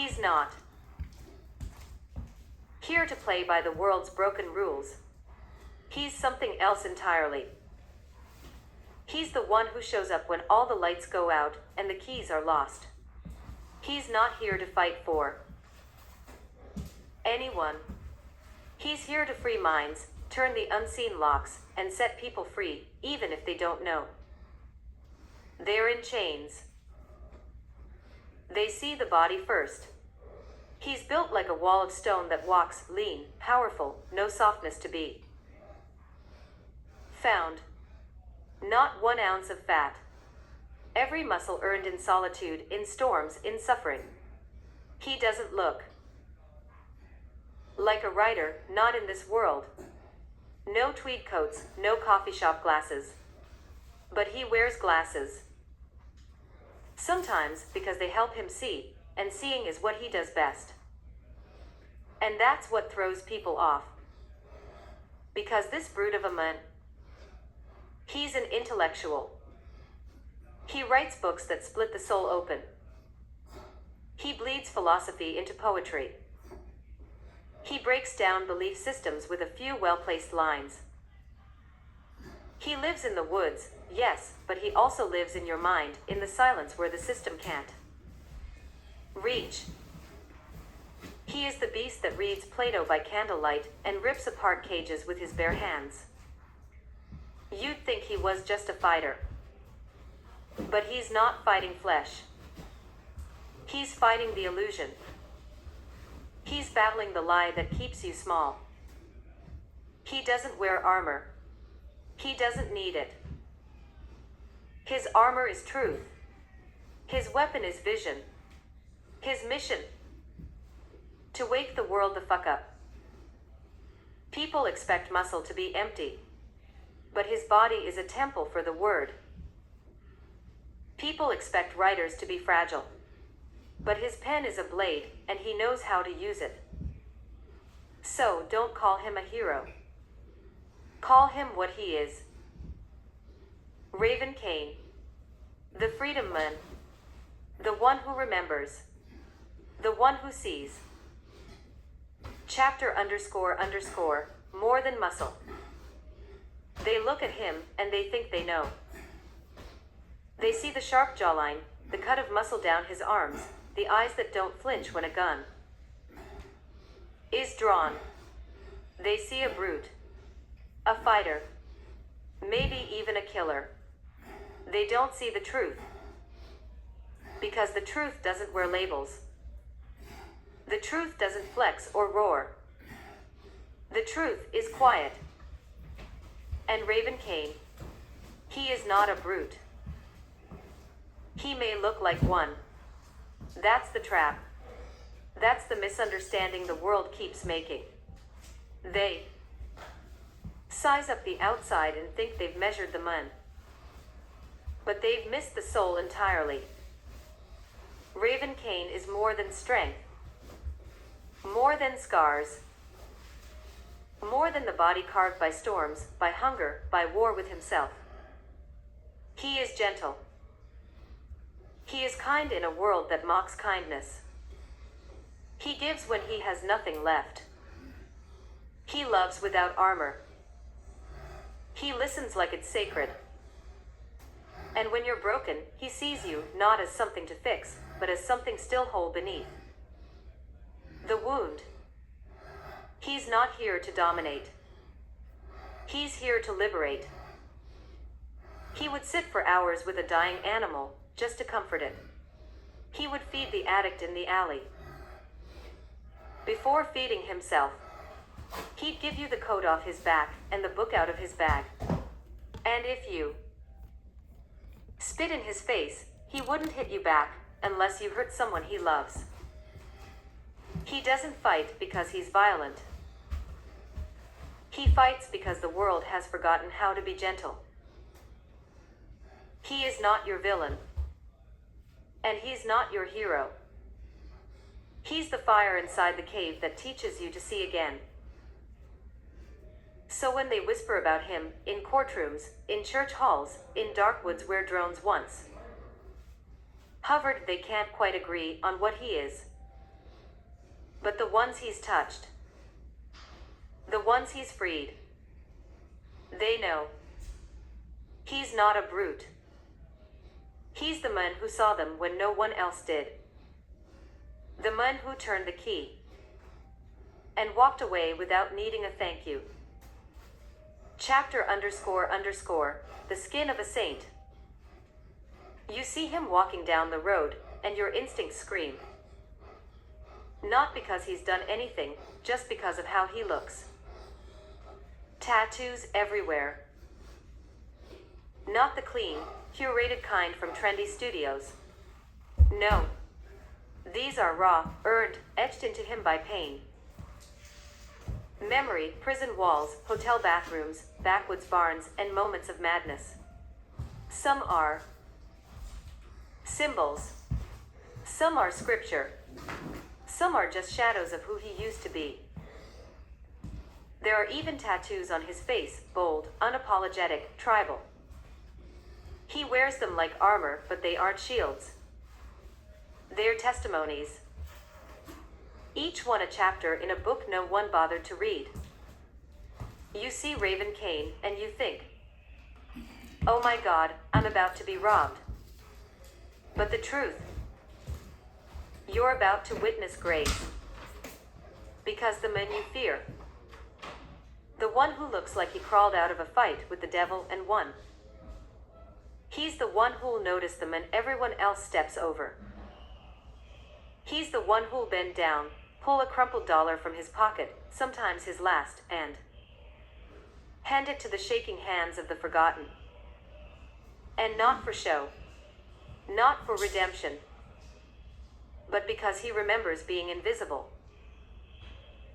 He's not here to play by the world's broken rules. He's something else entirely. He's the one who shows up when all the lights go out and the keys are lost. He's not here to fight for anyone. He's here to free minds, turn the unseen locks, and set people free, even if they don't know they're in chains. They see the body first. He's built like a wall of stone that walks, lean, powerful, no softness to be found. Not 1 ounce of fat. Every muscle earned in solitude, in storms, in suffering. He doesn't look like a writer, not in this world. No tweed coats, no coffee shop glasses. But he wears glasses. Sometimes because they help him see, and seeing is what he does best. And that's what throws people off. Because this brute of a man, he's an intellectual. He writes books that split the soul open. He bleeds philosophy into poetry. He breaks down belief systems with a few well-placed lines. He lives in the woods, yes, but he also lives in your mind, in the silence where the system can't reach. He is the beast that reads Plato by candlelight and rips apart cages with his bare hands. You'd think he was just a fighter. But he's not fighting flesh. He's fighting the illusion. He's battling the lie that keeps you small. He doesn't wear armor. He doesn't need it. His armor is truth. His weapon is vision. His mission: to wake the world the fuck up. People expect muscle to be empty, but his body is a temple for the word. People expect writers to be fragile, but his pen is a blade, and he knows how to use it. So don't call him a hero. Call him what he is. Raven Kane, the freedom man, the one who remembers, the one who sees. Chapter __, more than muscle. They look at him and they think they know. They see the sharp jawline, the cut of muscle down his arms, the eyes that don't flinch when a gun is drawn. They see a brute, a fighter, maybe even a killer. They don't see the truth, because the truth doesn't wear labels. The truth doesn't flex or roar. The truth is quiet. And Raven Kane, he is not a brute. He may look like one. That's the trap. That's the misunderstanding the world keeps making. They size up the outside and think they've measured the man. But they've missed the soul entirely. Raven Kane is more than strength, more than scars, more than the body carved by storms, by hunger, by war with himself. He is gentle. He is kind in a world that mocks kindness. He gives when he has nothing left. He loves without armor. He listens like it's sacred. And when you're broken, he sees you not as something to fix, but as something still whole beneath the wound. He's not here to dominate. He's here to liberate. He would sit for hours with a dying animal, just to comfort it. He would feed the addict in the alley. Before feeding himself, he'd give you the coat off his back and the book out of his bag. And if you spit in his face, he wouldn't hit you back unless you hurt someone he loves. He doesn't fight because he's violent. He fights because the world has forgotten how to be gentle. He is not your villain. And he's not your hero. He's the fire inside the cave that teaches you to see again. So when they whisper about him, in courtrooms, in church halls, in dark woods where drones once hovered, they can't quite agree on what he is. but the ones he's touched, the ones he's freed. They know. He's not a brute. He's the man who saw them when no one else did. The man who turned the key and walked away without needing a thank you. Chapter __, the skin of a saint. You see him walking down the road, and your instincts scream. Not because he's done anything, just because of how he looks. Tattoos everywhere. Not the clean, curated kind from trendy studios. No. These are raw, earned, etched into him by pain. Memory, prison walls, hotel bathrooms, backwoods barns, and moments of madness. Some are symbols. Some are scripture. Some are just shadows of who he used to be. There are even tattoos on his face, bold, unapologetic, tribal. He wears them like armor, but they aren't shields. They're testimonies. Each one a chapter in a book no one bothered to read. You see Raven Kane, and you think, oh my God, I'm about to be robbed. But the truth, you're about to witness grace. Because the man you fear, the one who looks like he crawled out of a fight with the devil and won. He's the one who'll notice them and everyone else steps over. He's the one who'll bend down, pull a crumpled dollar from his pocket, sometimes his last, and hand it to the shaking hands of the forgotten. And not for show, not for redemption, but because he remembers being invisible.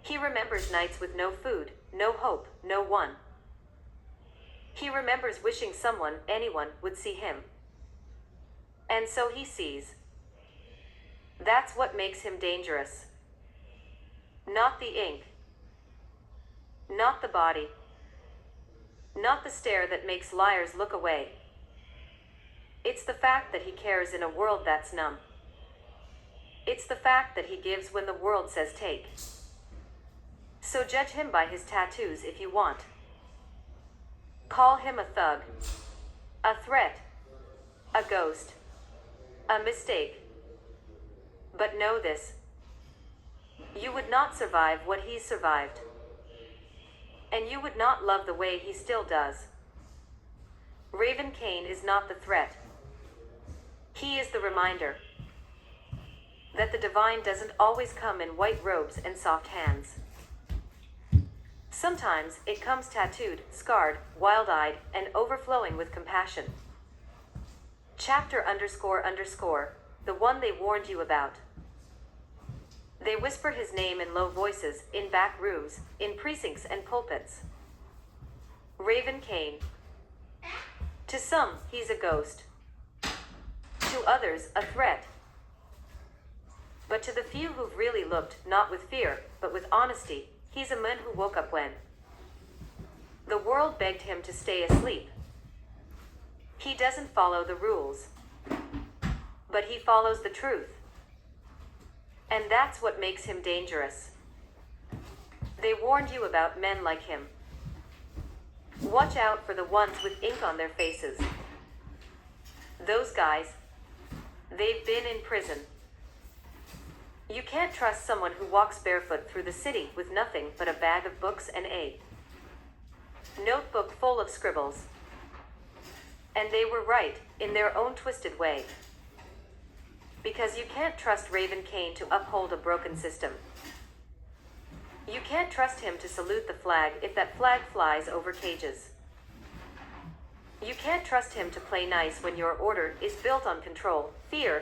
He remembers nights with no food, no hope, no one. He remembers wishing someone, anyone, would see him. And so he sees. That's what makes him dangerous. Not the ink. Not the body. Not the stare that makes liars look away. It's the fact that he cares in a world that's numb. It's the fact that he gives when the world says take. So judge him by his tattoos if you want. Call him a thug, a threat, a ghost, a mistake. But know this. You would not survive what he's survived. And you would not love the way he still does. Raven Kane is not the threat. He is the reminder that the divine doesn't always come in white robes and soft hands. Sometimes it comes tattooed, scarred, wild-eyed, and overflowing with compassion. Chapter __, the one they warned you about. They whisper his name in low voices, in back rooms, in precincts and pulpits. Raven Kane. To some, he's a ghost. To others, a threat. But to the few who've really looked, not with fear, but with honesty, he's a man who woke up when the world begged him to stay asleep. He doesn't follow the rules, but he follows the truth. And that's what makes him dangerous. They warned you about men like him. Watch out for the ones with ink on their faces. Those guys, they've been in prison. You can't trust someone who walks barefoot through the city with nothing but a bag of books and a notebook full of scribbles. And they were right, in their own twisted way. Because you can't trust Raven Kane to uphold a broken system. You can't trust him to salute the flag if that flag flies over cages. You can't trust him to play nice when your order is built on control, fear,